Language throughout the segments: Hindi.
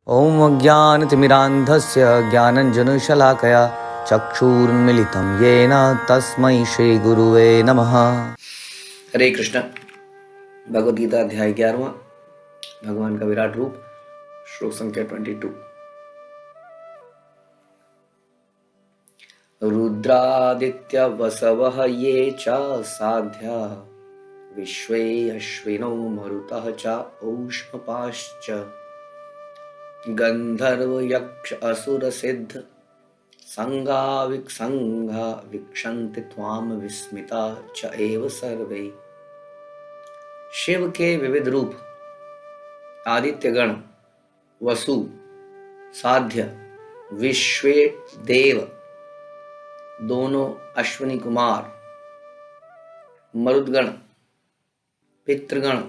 ॐ अज्ञानतिमिरान्धस्य ज्ञानञ्जनशलाकया चक्षुरुन्मीलितं येन तस्मै श्रीगुरुवे नमः। हरे कृष्ण। भगवद गीता अध्याय 11वां, भगवान का विराट रूप, श्लोक संख्या 22। रुद्रादित्य वसवः ये च साध्या विश्वे अश्विनो मरुतः च औष्मपाश्च गंधर्व यक्ष असुर सिद्ध संगा विक्संगा वीक्षन्ति त्वाम विस्मिता च एव सर्वे। शिव के विविध रूप आदित्य गण, वसु, साध्य, विश्वे देव, दोनों अश्विनी कुमार, मरुदगण, पितृगण,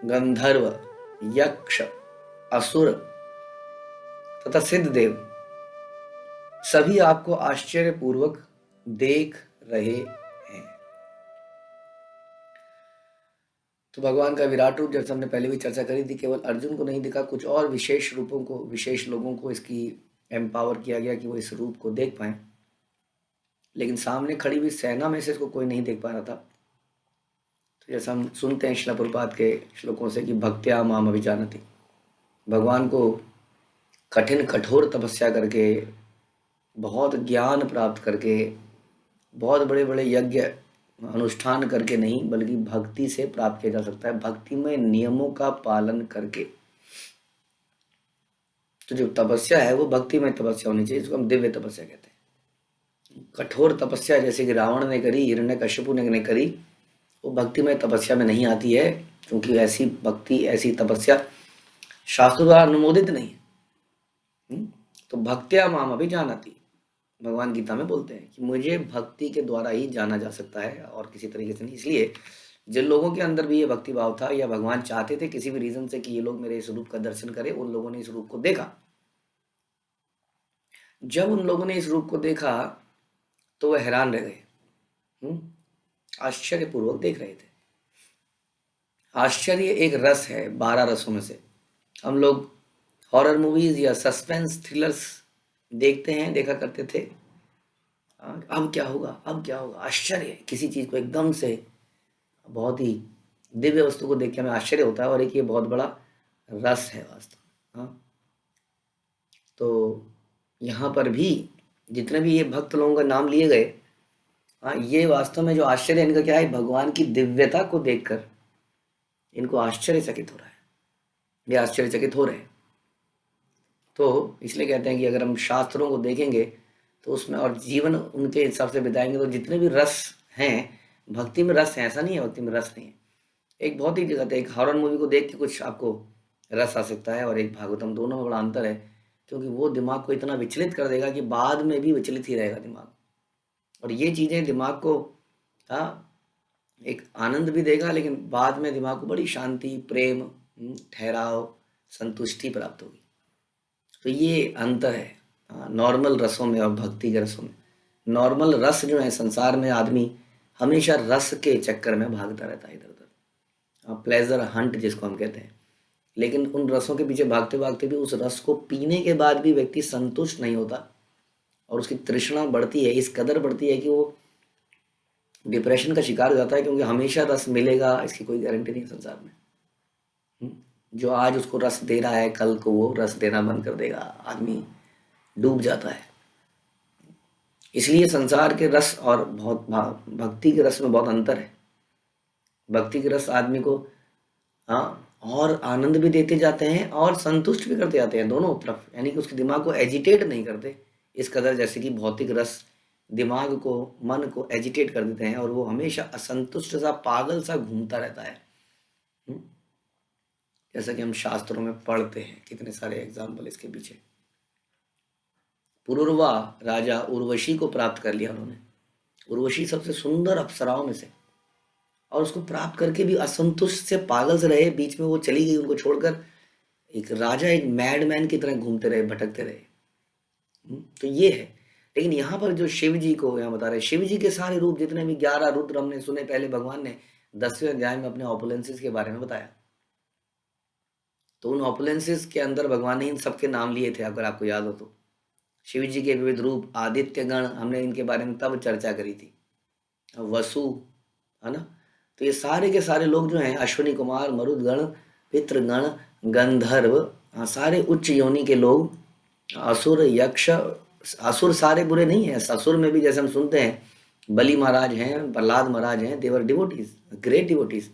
गंधर्व, यक्ष, असुर तथा सिद्ध देव सभी आपको आश्चर्यपूर्वक देख रहे हैं। तो भगवान का विराट रूप, जैसे हमने पहले भी चर्चा करी थी, केवल अर्जुन को नहीं दिखा, कुछ और विशेष रूपों को, विशेष लोगों को इसकी एम्पावर किया गया कि वो इस रूप को देख पाए, लेकिन सामने खड़ी हुई सेना में से इसको कोई नहीं देख पा रहा था। तो जैसा हम सुनते हैं श्रील प्रभुपाद के श्लोकों से कि भक्त्या माम अभिजानति, भगवान को कठिन कठोर तपस्या करके, बहुत ज्ञान प्राप्त करके, बहुत बड़े बड़े यज्ञ अनुष्ठान करके नहीं, बल्कि भक्ति से प्राप्त किया जा सकता है, भक्ति में नियमों का पालन करके। तो जो तपस्या है वो भक्ति में तपस्या होनी चाहिए, इसको हम दिव्य तपस्या कहते हैं। कठोर तपस्या जैसे कि रावण ने करी, हिरण्यकश्यपु ने करी, वो भक्ति में तपस्या में नहीं आती है, क्योंकि ऐसी भक्ति, ऐसी तपस्या शास्त्र द्वारा अनुमोदित नहीं है। तो भक्त्या माम अभिजानति, भगवान गीता में बोलते हैं कि मुझे भक्ति के द्वारा ही जाना जा सकता है और किसी तरीके से नहीं। इसलिए जिन लोगों के अंदर भी ये भक्ति भाव था, या भगवान चाहते थे किसी भी रीजन से कि ये लोग मेरे इस रूप का दर्शन करें, उन लोगों ने इस रूप को देखा। जब उन लोगों ने इस रूप को देखा तो वह हैरान रह गए, आश्चर्यपूर्वक देख रहे थे। आश्चर्य एक रस है 12 रसों में से। हम लोग हॉरर मूवीज या सस्पेंस थ्रिलर्स देखते हैं, देखा करते थे, अब क्या होगा, अब क्या होगा, आश्चर्य। किसी चीज को एकदम से, बहुत ही दिव्य वस्तु को देख के हमें आश्चर्य होता है, और एक ये बहुत बड़ा रस है वास्तव। तो यहाँ पर भी जितने भी ये भक्त लोगों का नाम लिए गए, ये वास्तव में जो आश्चर्य इनका क्या है, भगवान की दिव्यता को देखकर इनको आश्चर्यचकित हो रहा है, ये आश्चर्यचकित हो रहे हैं। तो इसलिए कहते हैं कि अगर हम शास्त्रों को देखेंगे तो उसमें, और जीवन उनके हिसाब से बिताएंगे, तो जितने भी रस हैं, भक्ति में रस है, ऐसा नहीं है भक्ति में रस नहीं है। एक बहुत ही जगह, एक हॉरर मूवी को देख के कुछ आपको रस आ सकता है, और एक भागवतम, दोनों में बड़ा अंतर है, क्योंकि वो दिमाग को इतना विचलित कर देगा कि बाद में भी विचलित ही रहेगा दिमाग। और ये चीज़ें दिमाग को एक आनंद भी देगा, लेकिन बाद में दिमाग को बड़ी शांति, प्रेम, ठहराव, संतुष्टि प्राप्त होगी। तो ये अंतर है नॉर्मल रसों में और भक्ति के रसों में। नॉर्मल रस जो है, संसार में आदमी हमेशा रस के चक्कर में भागता रहता है इधर उधर, प्लेजर हंट जिसको हम कहते हैं। लेकिन उन रसों के पीछे भागते भागते भी उस रस को पीने के बाद भी व्यक्ति संतुष्ट नहीं होता, और उसकी तृष्णा बढ़ती है, इस कदर बढ़ती है कि वो डिप्रेशन का शिकार हो जाता है, क्योंकि हमेशा रस मिलेगा इसकी कोई गारंटी नहीं संसार में। जो आज उसको रस दे रहा है, कल को वो रस देना बंद कर देगा, आदमी डूब जाता है। इसलिए संसार के रस और बहुत भक्ति के रस में बहुत अंतर है। भक्ति के रस आदमी को और आनंद भी देते जाते हैं और संतुष्ट भी करते जाते हैं, दोनों तरफ। यानी कि उसके दिमाग को एजिटेट नहीं करते इस कदर, जैसे कि भौतिक रस दिमाग को, मन को एजिटेट कर देते हैं, और वो हमेशा असंतुष्ट सा, पागल सा घूमता रहता है। जैसा कि हम शास्त्रों में पढ़ते हैं, कितने सारे एग्जाम्पल इसके पीछे। पुरुरवा राजा उर्वशी को प्राप्त कर लिया उन्होंने, उर्वशी सबसे सुंदर अप्सराओं में से, और उसको प्राप्त करके भी असंतुष्ट से, पागल से रहे, बीच में वो चली गई उनको छोड़कर। एक राजा एक मैडमैन की तरह घूमते रहे, भटकते रहे। तो ये है। लेकिन यहाँ पर जो शिव जी को यहाँ बता रहे, शिव जी के सारे रूप, जितने भी 11 रुद्र हमने सुने, पहले भगवान ने 10वें अध्याय में अपने ऑपुलेंसेस के बारे में बताया। तो उन ऑपुलेंसेस के अंदर भगवान ने इन सबके नाम लिए थे, अगर आपको याद हो तो। शिव जी के विविध रूप, आदित्य गण, हमने इनके बारे में तब चर्चा करी थी, वसु, है ना। तो ये सारे के सारे लोग जो हैं, अश्विनी कुमार, मरुदगण, पितृगण, गंधर्व, सारे उच्च योनि के लोग, असुर, यक्ष। असुर सारे बुरे नहीं हैं, असुर में भी जैसे हम सुनते हैं बलि महाराज हैं, प्रहलाद महाराज हैं, देवर डिवोटीज, ग्रेट डिवोटीज।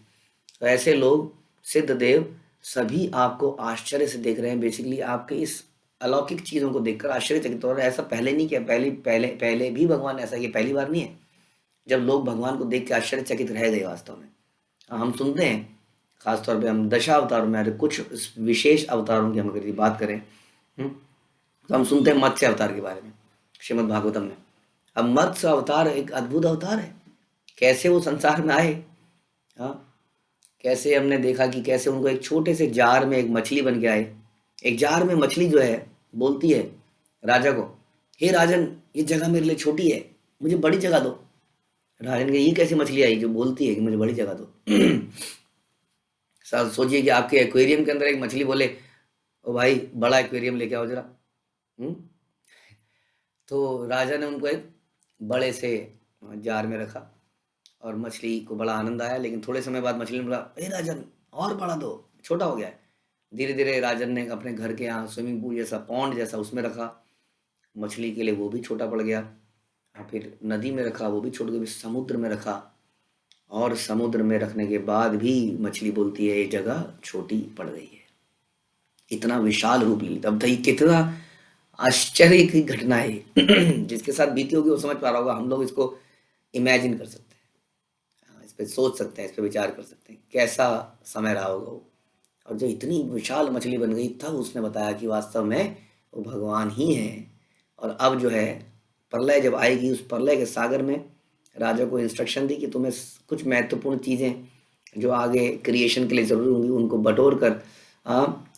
तो ऐसे लोग, सिद्ध देव, सभी आपको आश्चर्य से देख रहे हैं। बेसिकली आपके इस अलौकिक चीजों को देखकर आश्चर्यचकित हो रहे हैं। ऐसा पहले नहीं किया, पहले भी भगवान ऐसा, ये पहली बार नहीं है जब लोग भगवान को देख के आश्चर्यचकित रह गए वास्तव में। हम सुनते हैं, खासतौर पे हम दशावतारों में, अगर कुछ विशेष अवतारों की हम अगर बात करें, तो हम सुनते हैं मत्स्य अवतार के बारे में श्रीमद् भागवतम में। अब मत्स्य अवतार एक अद्भुत अवतार है, कैसे वो संसार में आए। हाँ, कैसे हमने देखा कि कैसे उनको एक छोटे से जार में एक मछली बन के आए। एक जार में मछली जो है बोलती है राजा को, हे राजन, ये जगह मेरे लिए छोटी है, मुझे बड़ी जगह दो। राजन के, ये कैसी मछली आई जो बोलती है कि मुझे बड़ी जगह दो। सोचिए कि आपके एक्वेरियम के अंदर एक मछली बोले, ओ भाई बड़ा एक्वेरियम लेके आओ जरा। तो राजा ने उनको एक बड़े से जार में रखा और मछली को बड़ा आनंद आया। लेकिन थोड़े समय बाद मछली ने बोला, ए राजन, और बड़ा दो, छोटा हो गया है। धीरे धीरे राजन ने अपने घर के यहाँ स्विमिंग पूल जैसा, पॉन्ड जैसा, उसमें रखा मछली के लिए, वो भी छोटा पड़ गया। फिर नदी में रखा, वो भी छोटा गया। समुद्र में रखा, और समुद्र में रखने के बाद भी मछली बोलती है ये जगह छोटी पड़ गई है। इतना विशाल रूप ले लिया। अब तो कितना आश्चर्य की घटना है जिसके साथ बीती होगी वो समझ पा रहा होगा। हम लोग इसको इमेजिन कर सकते हैं, इस पर सोच सकते हैं, इस पर विचार कर सकते हैं कैसा समय रहा होगा वो। और जो इतनी विशाल मछली बन गई, तब उसने बताया कि वास्तव में वो भगवान ही हैं। और अब जो है प्रलय जब आएगी, उस प्रलय के सागर में राजा को इंस्ट्रक्शन दी कि तुम्हें कुछ महत्वपूर्ण चीज़ें जो आगे क्रिएशन के लिए ज़रूरी होंगी उनको बटोर कर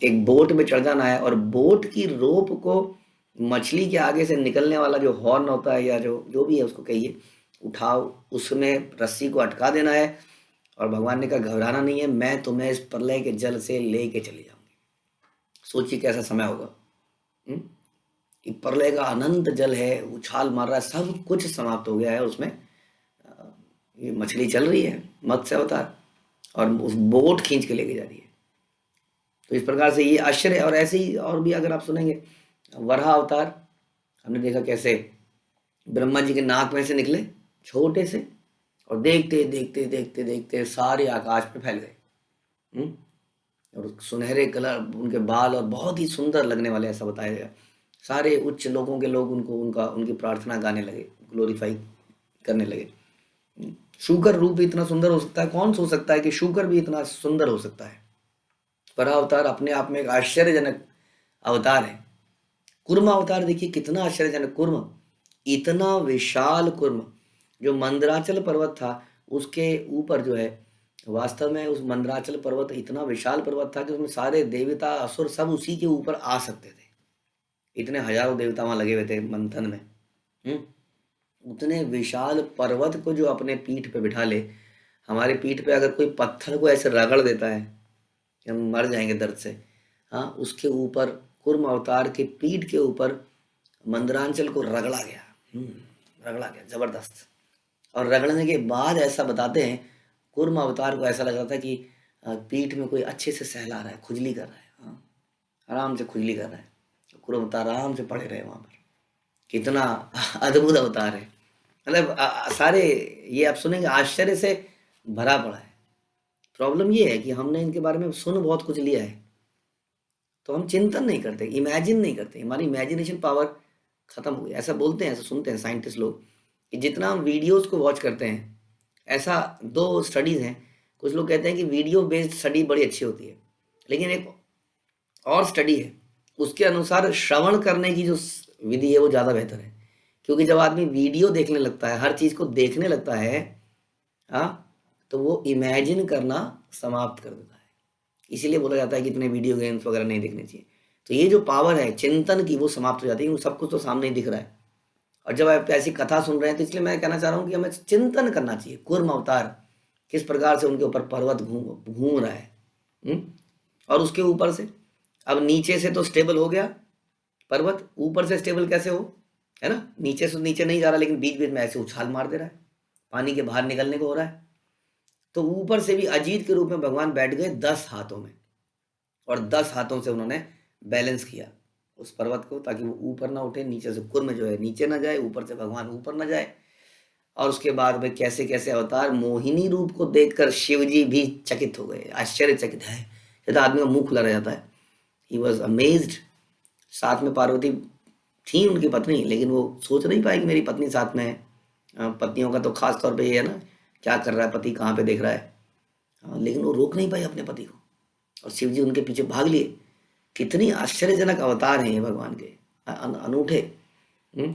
एक बोट में चढ़ जाना है। और बोट की रोप को मछली के आगे से निकलने वाला जो हॉर्न होता है, या जो भी है उसको कहिए, उठाओ, उसमें रस्सी को अटका देना है। और भगवान ने कहा घबराना नहीं है, मैं तुम्हें इस प्रलय के जल से लेके चली जाऊंगी। सोचिए कैसा समय होगा कि प्रलय का अनंत जल है, उछाल मार रहा है, सब कुछ समाप्त हो गया है उसमें। ये मछली चल रही है, मत्स्य अवतार, और उस बोट खींच के लेके जा रही है। तो इस प्रकार से ये आश्चर्य। और ऐसे ही और भी अगर आप सुनेंगे, वराह अवतार, हमने देखा कैसे ब्रह्मा जी के नाक में से निकले छोटे से, और देखते देखते देखते देखते सारे आकाश पे फैल गए। और सुनहरे कलर उनके बाल, और बहुत ही सुंदर लगने वाले, ऐसा बताया गया। सारे उच्च लोगों के लोग उनकी प्रार्थना गाने लगे, ग्लोरीफाई करने लगे। शूकर रूप इतना सुंदर हो सकता है, कौन सोच सकता है कि शूकर भी इतना सुंदर हो सकता है। वराह अवतार अपने आप में एक आश्चर्यजनक अवतार है। कूर्म अवतार देखिए कितना आश्चर्यजनक। कूर्म, इतना विशाल कूर्म, जो मंदराचल पर्वत था उसके ऊपर जो है, वास्तव में उस मंदराचल पर्वत इतना विशाल पर्वत था कि उसमें सारे देवता असुर सब उसी के ऊपर आ सकते थे। इतने हजारों देवता वहां लगे हुए थे मंथन में। उतने विशाल पर्वत को जो अपने पीठ पे बिठा ले, हमारे पीठ पे अगर कोई पत्थर को ऐसे रगड़ देता है, हम मर जाएंगे दर्द से। हाँ, उसके ऊपर कूर्म अवतार के पीठ के ऊपर मंदरांचल को रगड़ा गया, रगड़ा गया जबरदस्त। और रगड़ने के बाद ऐसा बताते हैं, कूर्म अवतार को ऐसा लग रहा था कि पीठ में कोई अच्छे से सहला रहा है, खुजली कर रहा है। हाँ, आराम से खुजली कर रहा है। कूर्म अवतार आराम से पड़े रहे वहां पर। कितना अद्भुत अवतार है। मतलब सारे ये आप सुनेंगे आश्चर्य से भरा पड़ा है। प्रॉब्लम ये है कि हमने इनके बारे में सुन बहुत कुछ लिया है, तो हम चिंतन नहीं करते, इमेजिन नहीं करते। हमारी इमेजिनेशन पावर खत्म हो गई। ऐसा बोलते हैं, ऐसा सुनते हैं साइंटिस्ट लोग कि जितना हम वीडियोस को वॉच करते हैं, ऐसा 2 स्टडीज हैं। कुछ लोग कहते हैं कि वीडियो बेस्ड स्टडी बड़ी अच्छी होती है, लेकिन एक और स्टडी है, उसके अनुसार श्रवण करने की जो विधि है वो ज़्यादा बेहतर है। क्योंकि जब आदमी वीडियो देखने लगता है, हर चीज़ को देखने लगता है, तो वो इमेजिन करना समाप्त कर देता है। इसीलिए बोला जाता है कि इतने वीडियो गेम्स वगैरह नहीं देखने चाहिए। तो ये जो पावर है चिंतन की, वो समाप्त हो जाती है, सब कुछ तो सामने ही दिख रहा है। और जब आप ऐसी कथा सुन रहे हैं, तो इसलिए मैं कहना चाह रहा हूँ कि हमें चिंतन करना चाहिए। कूर्म अवतार किस प्रकार से उनके ऊपर पर्वत घूम रहा है, और उसके ऊपर से अब नीचे से तो स्टेबल हो गया पर्वत, ऊपर से स्टेबल कैसे हो, है ना? नीचे से नीचे नहीं जा रहा, लेकिन बीच बीच में ऐसे उछाल मार दे रहा है, पानी के बाहर निकलने को हो रहा है। तो ऊपर से भी अजीत के रूप में भगवान बैठ गए 10 हाथों में, और 10 हाथों से उन्होंने बैलेंस किया उस पर्वत को, ताकि वो ऊपर ना उठे, नीचे से कुर्म जो है नीचे ना जाए, ऊपर से भगवान ऊपर ना जाए। और उसके बाद में कैसे कैसे अवतार, मोहिनी रूप को देखकर शिव जी भी चकित हो गए, आश्चर्यचकित है, ये तो आदमी का मुंह खुला रह जाता है। He was amazed. साथ में पार्वती थी उनकी पत्नी, लेकिन वो सोच नहीं पाई कि मेरी पत्नी साथ में है। पत्नियों का तो खास तौर पे ये है ना, क्या कर रहा है पति, कहाँ पे देख रहा है। लेकिन वो रोक नहीं पाई अपने पति को, और शिव जी उनके पीछे भाग लिए। कितनी आश्चर्यजनक अवतार हैं ये भगवान के, अनूठे। हम्म?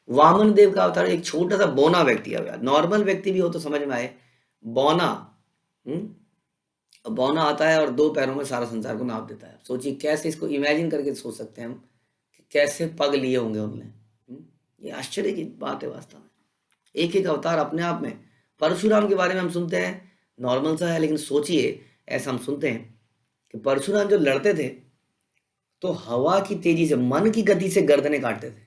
वामन देव का अवतार एक छोटा सा बौना व्यक्ति है, नॉर्मल व्यक्ति भी हो तो समझ में आए, बौना। बौना आता है और 2 पैरों में सारा संसार को नाप देता है। सोचिए कैसे, इसको इमेजिन करके सोच सकते हैं हम कि कैसे पग लिए होंगे उनने। ये आश्चर्य की बात है वास्तव में। एक एक अवतार अपने आप में। परशुराम के बारे में हम सुनते हैं, नॉर्मल सा है, लेकिन सोचिए ऐसा हम सुनते हैं कि परशुराम जो लड़ते थे तो हवा की तेजी से, मन की गति से गर्दनें काटते थे।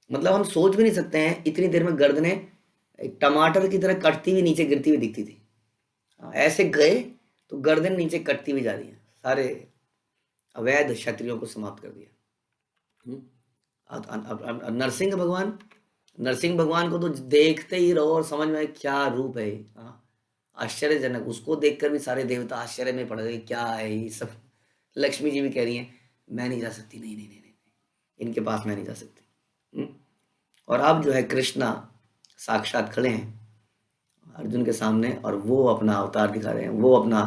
मतलब हम सोच भी नहीं सकते हैं, इतनी देर में गर्दनें एक टमाटर की तरह कटती हुई नीचे गिरती हुई दिखती थी। ऐसे गए तो गर्दन नीचे कटती हुई जा रही है। सारे अवैध क्षत्रियों को समाप्त कर दिया। अब नरसिंह भगवान को तो देखते ही रहो और समझ में आए क्या रूप है। आश्चर्यजनक, उसको देखकर भी सारे देवता आश्चर्य में पड़ गए, क्या है ये सब। लक्ष्मी जी भी कह रही हैं मैं नहीं जा सकती, नहीं नहीं नहीं नहीं, इनके पास मैं नहीं जा सकती। और अब जो है कृष्णा साक्षात खड़े हैं अर्जुन के सामने, और वो अपना अवतार दिखा रहे हैं, वो अपना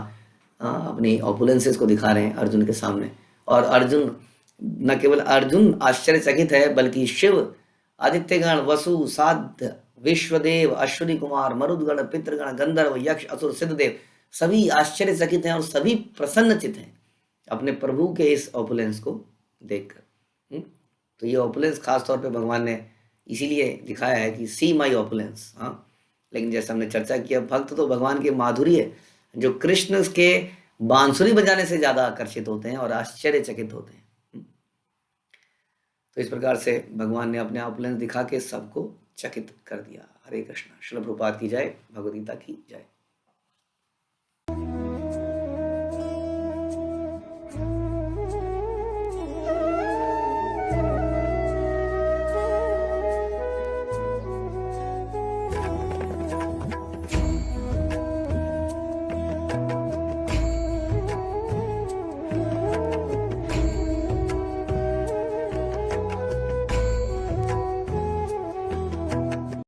अपनी ऑपुलेंसेस को दिखा रहे हैं अर्जुन के सामने। और अर्जुन, न केवल अर्जुन आश्चर्यचकित है, बल्कि शिव, आदित्यगण, वसु, साध्य, विश्वदेव, अश्विनी कुमार, मरुदगण, पितृगण, गंधर्व, यक्ष, असुर, सिद्धदेव, सभी आश्चर्यचकित हैं और सभी प्रसन्नचित हैं अपने प्रभु के इस ऑपुलेंस को देखकर। तो ये ऑपुलेंस खास तौर पे भगवान ने इसीलिए दिखाया है कि सी माई ऑपुलेंस। लेकिन जैसे हमने चर्चा किया, भक्त तो भगवान के माधुर्य, जो कृष्ण के बांसुरी बजाने से ज्यादा आकर्षित होते हैं और आश्चर्यचकित होते हैं। तो इस प्रकार से भगवान ने अपने ऑपुलेंस दिखा के सबको चकित कर दिया। हरे कृष्ण। श्रील प्रभुपाद की जय, भगवद गीता की जय।